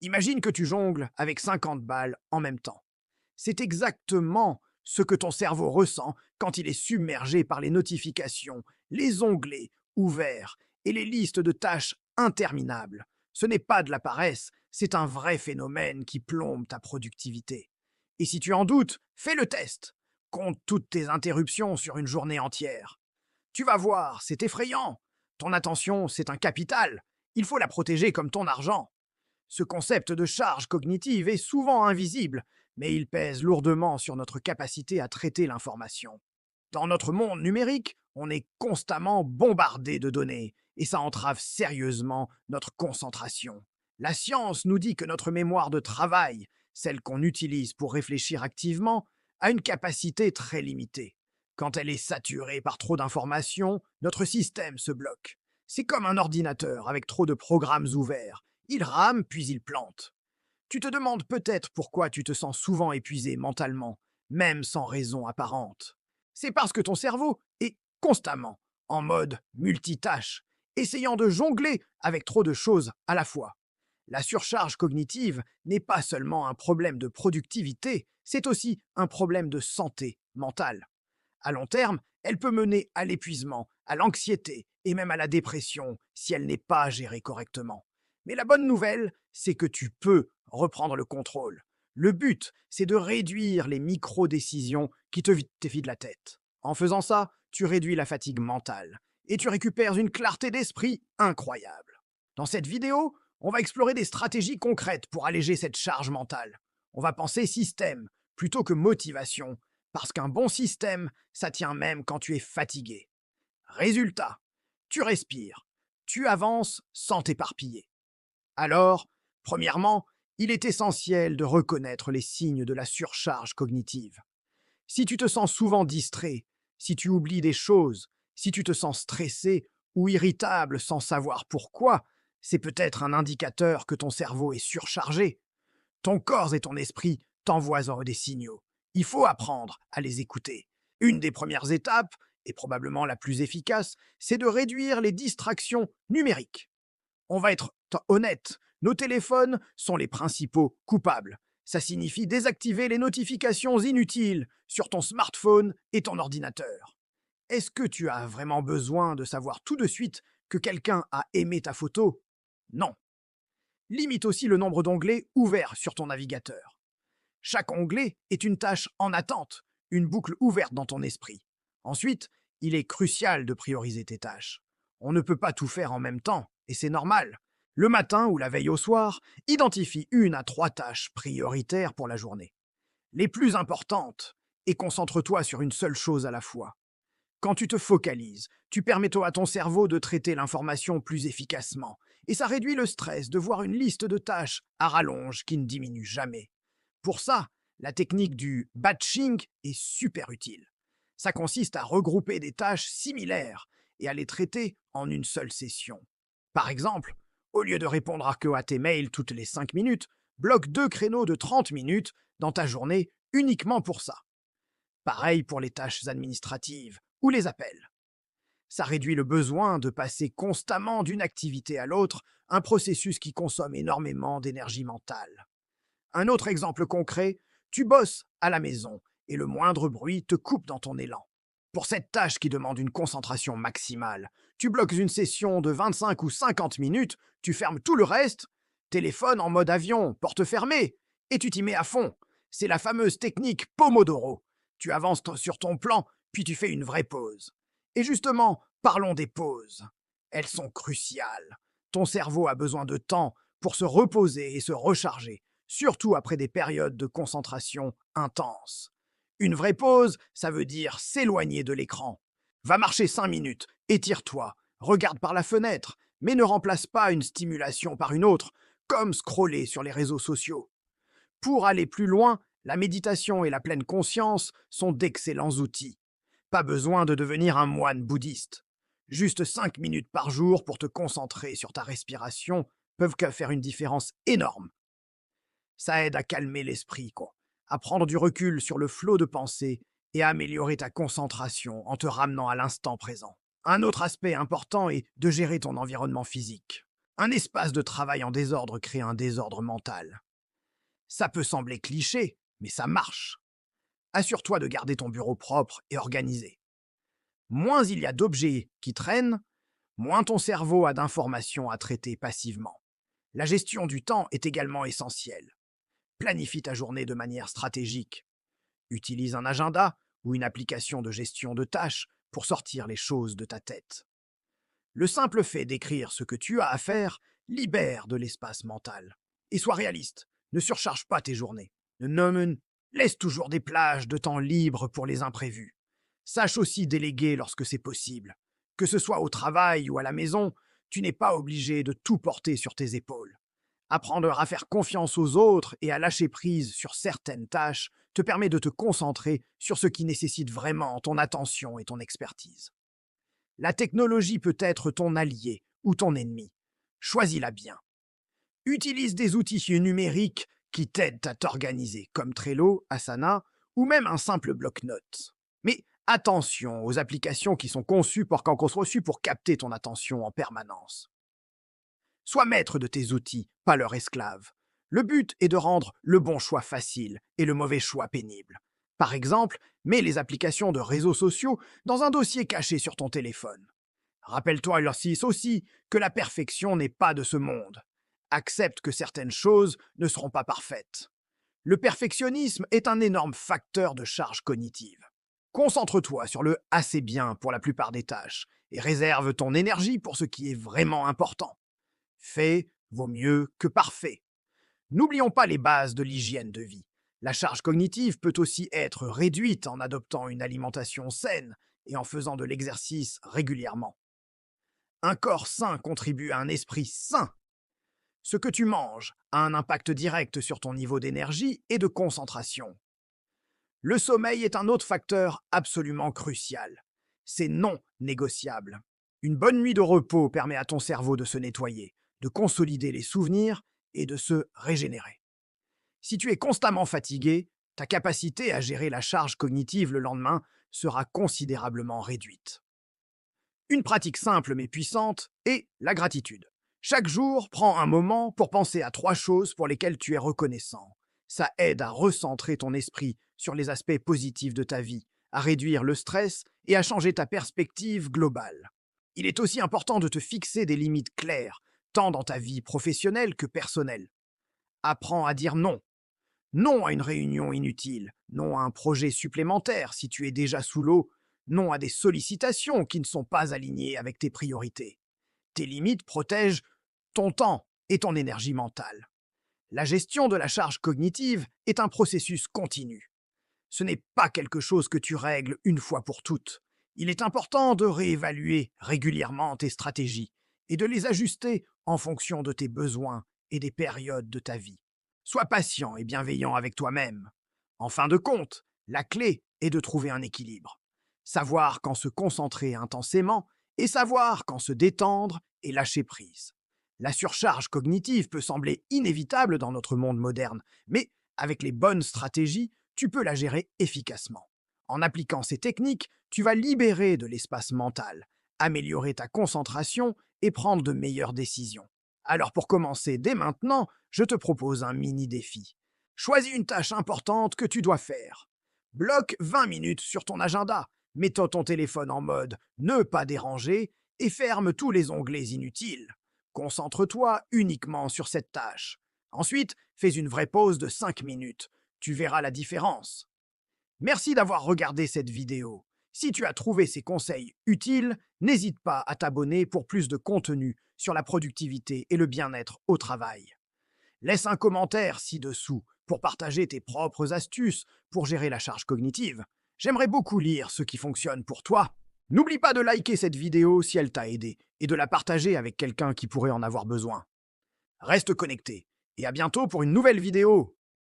Imagine que tu jongles avec 50 balles en même temps. C'est exactement ce que ton cerveau ressent quand il est submergé par les notifications, les onglets ouverts et les listes de tâches interminables. Ce n'est pas de la paresse, c'est un vrai phénomène qui plombe ta productivité. Et si tu en doutes, fais le test. Compte toutes tes interruptions sur une journée entière. Tu vas voir, c'est effrayant. Ton attention, c'est un capital. Il faut la protéger comme ton argent. Ce concept de charge cognitive est souvent invisible, mais il pèse lourdement sur notre capacité à traiter l'information. Dans notre monde numérique, on est constamment bombardé de données, et ça entrave sérieusement notre concentration. La science nous dit que notre mémoire de travail, celle qu'on utilise pour réfléchir activement, a une capacité très limitée. Quand elle est saturée par trop d'informations, notre système se bloque. C'est comme un ordinateur avec trop de programmes ouverts. Il rame puis il plante. Tu te demandes peut-être pourquoi tu te sens souvent épuisé mentalement, même sans raison apparente. C'est parce que ton cerveau est constamment en mode multitâche, essayant de jongler avec trop de choses à la fois. La surcharge cognitive n'est pas seulement un problème de productivité, c'est aussi un problème de santé mentale. À long terme, elle peut mener à l'épuisement, à l'anxiété et même à la dépression si elle n'est pas gérée correctement. Mais la bonne nouvelle, c'est que tu peux reprendre le contrôle. Le but, c'est de réduire les micro-décisions qui te vident la tête. En faisant ça, tu réduis la fatigue mentale et tu récupères une clarté d'esprit incroyable. Dans cette vidéo, on va explorer des stratégies concrètes pour alléger cette charge mentale. On va penser système plutôt que motivation, parce qu'un bon système, ça tient même quand tu es fatigué. Résultat, tu respires, tu avances sans t'éparpiller. Alors, premièrement, il est essentiel de reconnaître les signes de la surcharge cognitive. Si tu te sens souvent distrait, si tu oublies des choses, si tu te sens stressé ou irritable sans savoir pourquoi, c'est peut-être un indicateur que ton cerveau est surchargé. Ton corps et ton esprit t'envoient des signaux. Il faut apprendre à les écouter. Une des premières étapes, et probablement la plus efficace, c'est de réduire les distractions numériques. On va être honnête, nos téléphones sont les principaux coupables. Ça signifie désactiver les notifications inutiles sur ton smartphone et ton ordinateur. Est-ce que tu as vraiment besoin de savoir tout de suite que quelqu'un a aimé ta photo? Non. Limite aussi le nombre d'onglets ouverts sur ton navigateur. Chaque onglet est une tâche en attente, une boucle ouverte dans ton esprit. Ensuite, il est crucial de prioriser tes tâches. On ne peut pas tout faire en même temps, et c'est normal. Le matin ou la veille au soir, identifie 1 à 3 tâches prioritaires pour la journée. Les plus importantes, et concentre-toi sur une seule chose à la fois. Quand tu te focalises, tu permets à ton cerveau de traiter l'information plus efficacement, et ça réduit le stress de voir une liste de tâches à rallonge qui ne diminue jamais. Pour ça, la technique du batching est super utile. Ça consiste à regrouper des tâches similaires et à les traiter en une seule session. Par exemple, au lieu de répondre à tes mails toutes les 5 minutes, bloque 2 créneaux de 30 minutes dans ta journée uniquement pour ça. Pareil pour les tâches administratives ou les appels. Ça réduit le besoin de passer constamment d'une activité à l'autre, un processus qui consomme énormément d'énergie mentale. Un autre exemple concret, tu bosses à la maison et le moindre bruit te coupe dans ton élan. Pour cette tâche qui demande une concentration maximale, tu bloques une session de 25 ou 50 minutes, tu fermes tout le reste, téléphone en mode avion, porte fermée, et tu t'y mets à fond. C'est la fameuse technique Pomodoro. Tu avances sur ton plan, puis tu fais une vraie pause. Et justement, parlons des pauses. Elles sont cruciales. Ton cerveau a besoin de temps pour se reposer et se recharger, surtout après des périodes de concentration intenses. Une vraie pause, ça veut dire s'éloigner de l'écran. Va marcher 5 minutes, étire-toi, regarde par la fenêtre, mais ne remplace pas une stimulation par une autre, comme scroller sur les réseaux sociaux. Pour aller plus loin, la méditation et la pleine conscience sont d'excellents outils. Pas besoin de devenir un moine bouddhiste. Juste 5 minutes par jour pour te concentrer sur ta respiration peuvent faire une différence énorme. Ça aide à calmer l'esprit, quoi, à prendre du recul sur le flot de pensée et à améliorer ta concentration en te ramenant à l'instant présent. Un autre aspect important est de gérer ton environnement physique. Un espace de travail en désordre crée un désordre mental. Ça peut sembler cliché, mais ça marche. Assure-toi de garder ton bureau propre et organisé. Moins il y a d'objets qui traînent, moins ton cerveau a d'informations à traiter passivement. La gestion du temps est également essentielle. Planifie ta journée de manière stratégique. Utilise un agenda ou une application de gestion de tâches pour sortir les choses de ta tête. Le simple fait d'écrire ce que tu as à faire libère de l'espace mental. Et sois réaliste, ne surcharge pas tes journées. Laisse toujours des plages de temps libre pour les imprévus. Sache aussi déléguer lorsque c'est possible. Que ce soit au travail ou à la maison, tu n'es pas obligé de tout porter sur tes épaules. Apprendre à faire confiance aux autres et à lâcher prise sur certaines tâches te permet de te concentrer sur ce qui nécessite vraiment ton attention et ton expertise. La technologie peut être ton allié ou ton ennemi. Choisis-la bien. Utilise des outils numériques qui t'aident à t'organiser, comme Trello, Asana ou même un simple bloc-notes. Mais attention aux applications qui sont conçues pour capter ton attention en permanence. Sois maître de tes outils, pas leur esclave. Le but est de rendre le bon choix facile et le mauvais choix pénible. Par exemple, mets les applications de réseaux sociaux dans un dossier caché sur ton téléphone. Rappelle-toi aussi que la perfection n'est pas de ce monde. Accepte que certaines choses ne seront pas parfaites. Le perfectionnisme est un énorme facteur de charge cognitive. Concentre-toi sur le assez bien pour la plupart des tâches et réserve ton énergie pour ce qui est vraiment important. Fait vaut mieux que parfait. N'oublions pas les bases de l'hygiène de vie. La charge cognitive peut aussi être réduite en adoptant une alimentation saine et en faisant de l'exercice régulièrement. Un corps sain contribue à un esprit sain. Ce que tu manges a un impact direct sur ton niveau d'énergie et de concentration. Le sommeil est un autre facteur absolument crucial. C'est non négociable. Une bonne nuit de repos permet à ton cerveau de se nettoyer, de consolider les souvenirs et de se régénérer. Si tu es constamment fatigué, ta capacité à gérer la charge cognitive le lendemain sera considérablement réduite. Une pratique simple mais puissante est la gratitude. Chaque jour, prends un moment pour penser à 3 choses pour lesquelles tu es reconnaissant. Ça aide à recentrer ton esprit sur les aspects positifs de ta vie, à réduire le stress et à changer ta perspective globale. Il est aussi important de te fixer des limites claires, tant dans ta vie professionnelle que personnelle. Apprends à dire non. Non à une réunion inutile, non à un projet supplémentaire si tu es déjà sous l'eau, non à des sollicitations qui ne sont pas alignées avec tes priorités. Tes limites protègent ton temps et ton énergie mentale. La gestion de la charge cognitive est un processus continu. Ce n'est pas quelque chose que tu règles une fois pour toutes. Il est important de réévaluer régulièrement tes stratégies et de les ajuster en fonction de tes besoins et des périodes de ta vie. Sois patient et bienveillant avec toi-même. En fin de compte, la clé est de trouver un équilibre. Savoir quand se concentrer intensément et savoir quand se détendre et lâcher prise. La surcharge cognitive peut sembler inévitable dans notre monde moderne, mais avec les bonnes stratégies, tu peux la gérer efficacement. En appliquant ces techniques, tu vas libérer de l'espace mental, améliorer ta concentration et prendre de meilleures décisions. Alors pour commencer dès maintenant, je te propose un mini défi. Choisis une tâche importante que tu dois faire. Bloque 20 minutes sur ton agenda, mets ton téléphone en mode « ne pas déranger » et ferme tous les onglets inutiles. Concentre-toi uniquement sur cette tâche. Ensuite, fais une vraie pause de 5 minutes. Tu verras la différence. Merci d'avoir regardé cette vidéo. Si tu as trouvé ces conseils utiles, n'hésite pas à t'abonner pour plus de contenu sur la productivité et le bien-être au travail. Laisse un commentaire ci-dessous pour partager tes propres astuces pour gérer la charge cognitive. J'aimerais beaucoup lire ce qui fonctionne pour toi. N'oublie pas de liker cette vidéo si elle t'a aidé et de la partager avec quelqu'un qui pourrait en avoir besoin. Reste connecté et à bientôt pour une nouvelle vidéo.